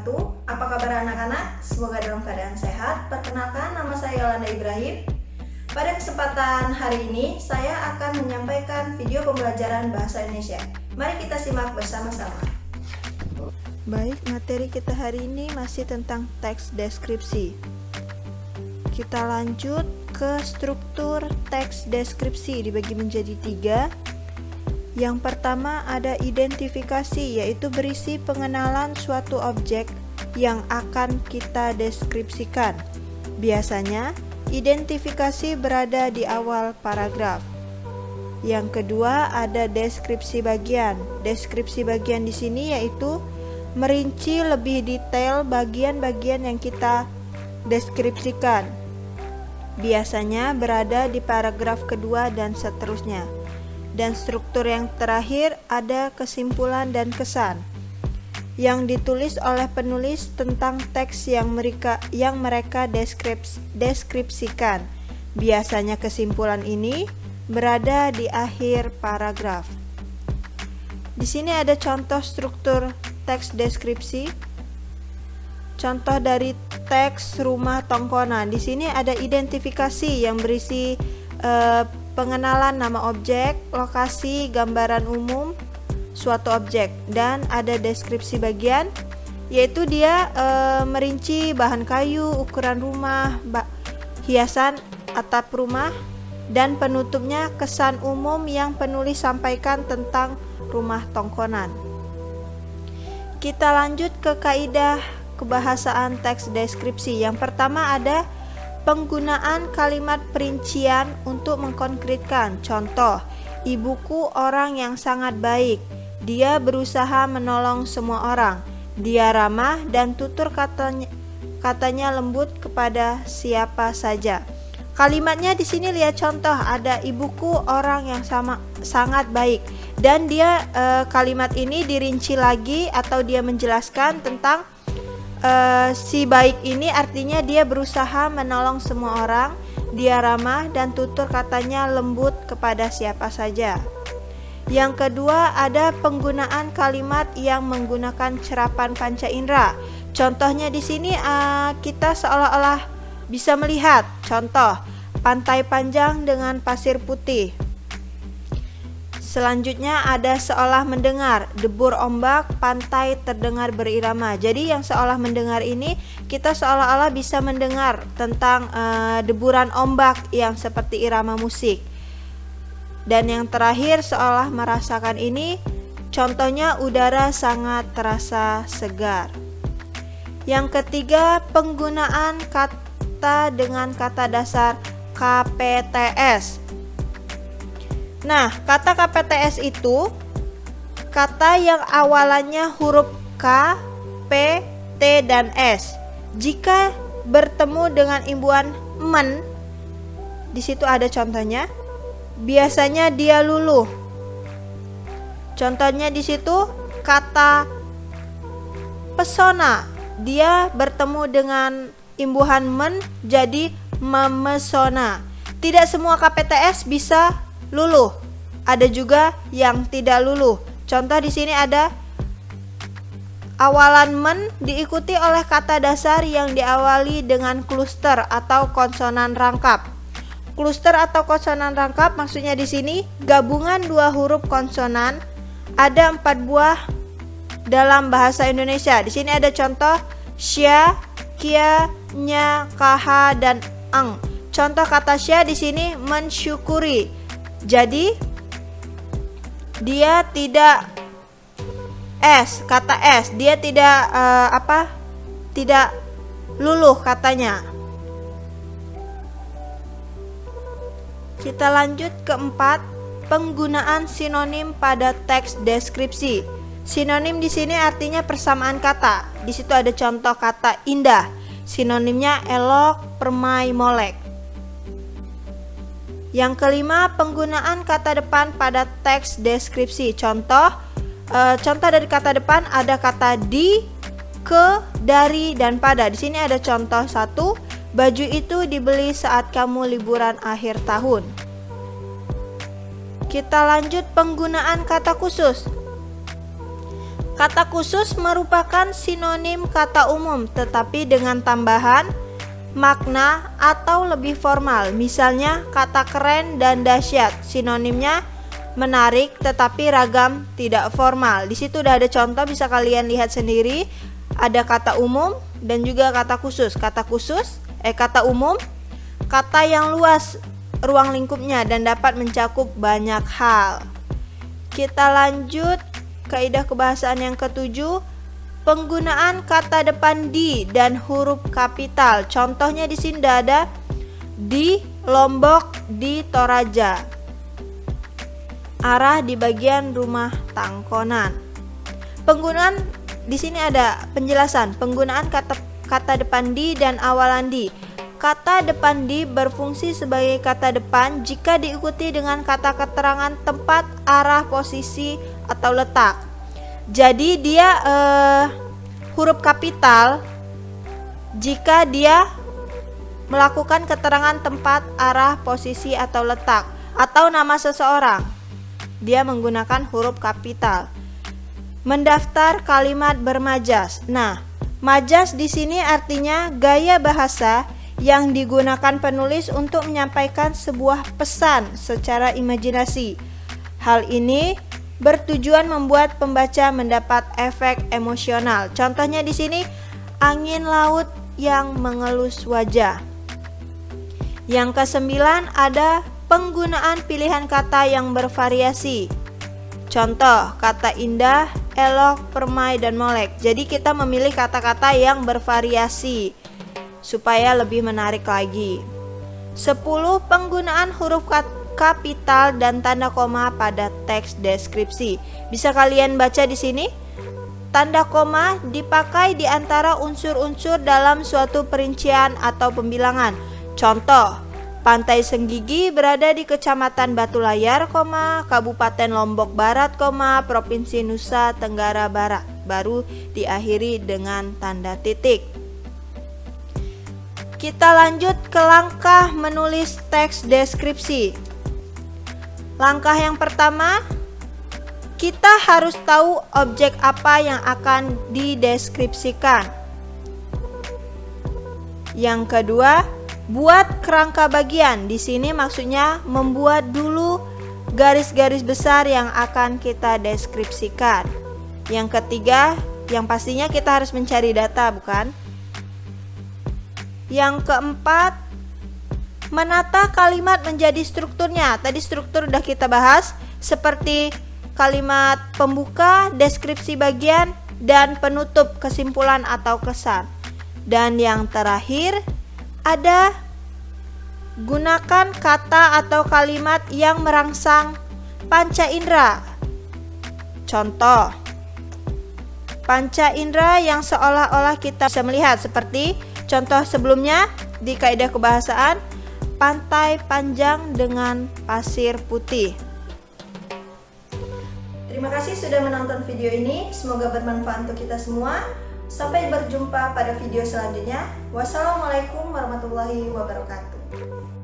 wabarakatuh. Apa kabar anak-anak? Semoga dalam keadaan sehat. Perkenalkan, nama saya Yolanda Ibrahim. Pada kesempatan hari ini, saya akan menyampaikan video pembelajaran bahasa Indonesia. Mari kita simak bersama-sama. Baik, materi kita hari ini masih tentang teks deskripsi. Kita lanjut ke struktur teks deskripsi, dibagi menjadi 3. Yang pertama ada identifikasi, yaitu berisi pengenalan suatu objek yang akan kita deskripsikan. Biasanya, identifikasi berada di awal paragraf. Yang kedua ada deskripsi bagian. Deskripsi bagian di sini yaitu merinci lebih detail bagian-bagian yang kita deskripsikan. Biasanya berada di paragraf kedua dan seterusnya. Dan struktur yang terakhir ada kesimpulan dan kesan yang ditulis oleh penulis tentang teks yang mereka deskripsikan. Biasanya kesimpulan ini berada di akhir paragraf. Di sini ada contoh struktur teks deskripsi. Contoh dari teks rumah tongkonan. Di sini ada identifikasi yang berisi pengenalan nama objek, lokasi, gambaran umum suatu objek, dan ada deskripsi bagian, yaitu dia merinci bahan kayu, ukuran rumah, hiasan atap rumah, dan penutupnya kesan umum yang penulis sampaikan tentang rumah tongkonan. Kita lanjut ke kaidah kebahasaan teks deskripsi. Yang pertama ada penggunaan kalimat perincian untuk mengkonkretkan. Contoh, ibuku orang yang sangat baik. Dia berusaha menolong semua orang. Dia ramah dan tutur katanya lembut kepada siapa saja. Kalimatnya di sini lihat contoh, ada ibuku orang yang sangat baik. Dan dia kalimat ini dirinci lagi atau dia menjelaskan tentang si baik ini artinya dia berusaha menolong semua orang, dia ramah dan tutur katanya lembut kepada siapa saja. Yang kedua ada penggunaan kalimat yang menggunakan cerapan panca indera. Contohnya di sini kita seolah-olah bisa melihat contoh pantai panjang dengan pasir putih. Selanjutnya ada seolah mendengar, debur ombak, pantai terdengar berirama. Jadi yang seolah mendengar ini kita seolah-olah bisa mendengar tentang deburan ombak yang seperti irama musik. Dan yang terakhir seolah merasakan ini, contohnya udara sangat terasa segar. Yang ketiga penggunaan kata dengan kata dasar KPTS. Nah, kata KPTS itu kata yang awalannya huruf K, P, T, dan S. Jika bertemu dengan imbuhan men, di situ ada contohnya. Biasanya dia luluh. Contohnya di situ kata pesona. Dia bertemu dengan imbuhan men jadi memesona. Tidak semua KPTS bisa luluh. Ada juga yang tidak luluh. Contoh di sini ada awalan men diikuti oleh kata dasar yang diawali dengan kluster atau konsonan rangkap. Kluster atau konsonan rangkap maksudnya di sini gabungan dua huruf konsonan. Ada 4 buah dalam bahasa Indonesia. Di sini ada contoh sya, kia, nya, kaha, dan ang. Contoh kata sya di sini mensyukuri. Jadi dia tidak kata S, dia tidak tidak luluh katanya. Kita lanjut keempat, penggunaan sinonim pada teks deskripsi. Sinonim di sini artinya persamaan kata. Di situ ada contoh kata indah. Sinonimnya elok, permai, molek. Yang kelima, penggunaan kata depan pada teks deskripsi. Contoh dari kata depan ada kata di, ke, dari, dan pada. Di sini ada contoh 1. Baju itu dibeli saat kamu liburan akhir tahun. Kita lanjut penggunaan kata khusus. Kata khusus merupakan sinonim kata umum tetapi dengan tambahan makna atau lebih formal. Misalnya kata keren dan dahsyat, sinonimnya menarik tetapi ragam, tidak formal. Di situ udah ada contoh, bisa kalian lihat sendiri. Ada kata umum dan juga kata khusus. Kata umum, kata yang luas ruang lingkupnya dan dapat mencakup banyak hal. Kita lanjut kaidah kebahasaan yang ketujuh, penggunaan kata depan di dan huruf kapital. Contohnya di sini ada di Lombok, di Toraja. Arah di bagian rumah Tangkonan. Penggunaan di sini ada penjelasan penggunaan kata depan di dan awalan di. Kata depan di berfungsi sebagai kata depan jika diikuti dengan kata keterangan tempat, arah, posisi, atau letak. Jadi dia huruf kapital jika dia melakukan keterangan tempat, arah, posisi, atau letak, atau nama seseorang. Dia menggunakan huruf kapital. Mendaftar kalimat bermajas. Nah, majas di sini artinya gaya bahasa yang digunakan penulis untuk menyampaikan sebuah pesan secara imajinasi. Hal ini bertujuan membuat pembaca mendapat efek emosional. Contohnya di sini angin laut yang mengelus wajah. Yang kesembilan ada penggunaan pilihan kata yang bervariasi. Contoh kata indah, elok, permai, dan molek. Jadi kita memilih kata-kata yang bervariasi supaya lebih menarik lagi. 10. Penggunaan huruf kapital dan tanda koma pada teks deskripsi. Bisa kalian baca di sini. Tanda koma dipakai di antara unsur-unsur dalam suatu perincian atau pembilangan. Contoh, Pantai Senggigi berada di Kecamatan Batu Layar, Kabupaten Lombok Barat, Provinsi Nusa Tenggara Barat. Baru diakhiri dengan tanda titik. Kita lanjut ke langkah menulis teks deskripsi. Langkah yang pertama, kita harus tahu objek apa yang akan dideskripsikan. Yang kedua, buat kerangka bagian. Di sini maksudnya membuat dulu garis-garis besar yang akan kita deskripsikan. Yang ketiga, yang pastinya kita harus mencari data, bukan? Yang keempat, menata kalimat menjadi strukturnya. Tadi struktur udah kita bahas, seperti kalimat pembuka, deskripsi bagian, dan penutup, kesimpulan atau kesan. Dan yang terakhir, ada gunakan kata atau kalimat yang merangsang panca indera. Contoh, panca indera yang seolah-olah kita bisa melihat, seperti contoh sebelumnya di kaidah kebahasaan, pantai panjang dengan pasir putih. Terima kasih sudah menonton video ini. Semoga bermanfaat untuk kita semua. Sampai berjumpa pada video selanjutnya. Wassalamualaikum warahmatullahi wabarakatuh.